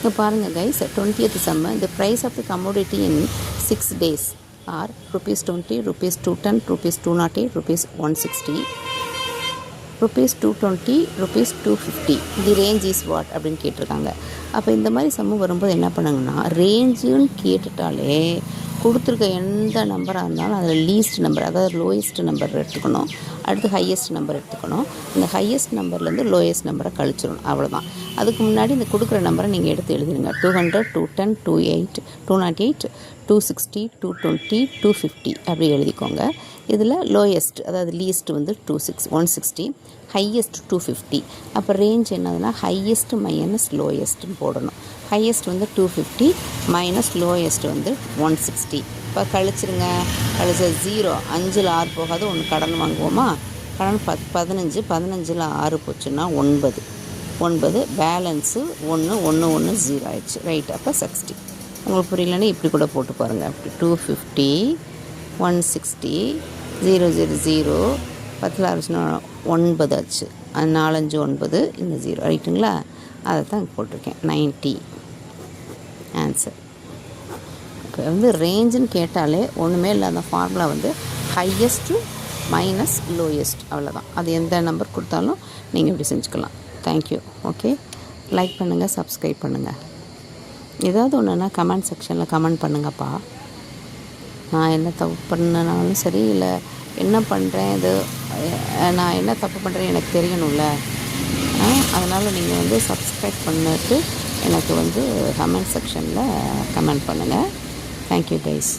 இப்போ பாருங்கள் guys, 20th sum, the price of the commodity in 6 days are rupees 20, rupees 210, rupees 208, rupees 160, rupees 220, rupees 250. the range is what அப்படின்னு கேட்டிருக்காங்க. அப்போ இந்த மாதிரி சம்மு வரும்போது என்ன பண்ணுங்கன்னா, ரேஞ்சுன்னு கேட்டுட்டாலே கொடுத்துருக்க எந்த நம்பராக இருந்தாலும் அதில் லீஸ்ட் நம்பர், அதாவது லோயஸ்ட் நம்பர் எடுத்துக்கணும், அடுத்து ஹையஸ்ட் நம்பர் எடுத்துக்கணும். இந்த ஹையஸ்ட் நம்பர்லேருந்து லோயஸ்ட் நம்பரை கழிச்சிடணும், அவ்வளோதான். அதுக்கு முன்னாடி இந்த கொடுக்குற நம்பரை நீங்கள் எடுத்து எழுதிடுங்க. 200, 210, 28, 208, 260, 220, 250 அப்படி எழுதிக்கோங்க. இதில் லோயஸ்ட், அதாவது லீஸ்ட் வந்து 160, ஹையஸ்ட் 250. அப்போ ரேஞ்ச் என்னதுன்னா ஹையஸ்ட் மைனஸ் லோயஸ்ட்டுன்னு போடணும். ஹையஸ்ட் வந்து 250 மைனஸ் லோயஸ்ட் வந்து 160. இப்போ கழிச்சிருங்க. கழிச்ச 0, 5ல் 6 போகாது, ஒன்று கடன் வாங்குவோமா? கடன் 15, 15ல் 6 போச்சுன்னா 9, பேலன்ஸு 1 0 ஆயிடுச்சு, ரைட். அப்போ 60. உங்களுக்கு புரியலன்னா இப்படி கூட போட்டு பாருங்கள். அப்படி 250, 160, 0 0 0, 10ல் 6 9 ஆச்சு, 4 5 9, இந்த 0, ரைட்டுங்களா? அதை தான் போட்டிருக்கேன். 90 ஆன்சர். இப்போ வந்து ரேஞ்சுன்னு கேட்டாலே ஒன்றுமே இல்லை, அந்த ஃபார்முலா வந்து ஹையஸ்ட்டு மைனஸ் லோயஸ்ட், அவ்வளோதான். அது எந்த நம்பர் கொடுத்தாலும் நீங்கள் இப்படி செஞ்சுக்கலாம். தேங்க்யூ. ஓகே, லைக் பண்ணுங்கள், சப்ஸ்கிரைப் பண்ணுங்கள். ஏதாவது ஒன்றுனா கமெண்ட் செக்ஷனில் கமெண்ட் பண்ணுங்கப்பா. நான் என்ன தப்பு பண்ணனாலும் சரி, இல்லை என்ன பண்ணுறேன், இது நான் என்ன தப்பு பண்ணுறேன் எனக்கு தெரியணும்ல. அதனால் நீங்கள் வந்து சப்ஸ்கிரைப் பண்ணிட்டு எனக்கு வந்து கமெண்ட் செக்ஷனில் கமெண்ட் பண்ணுங்கள். Thank you guys.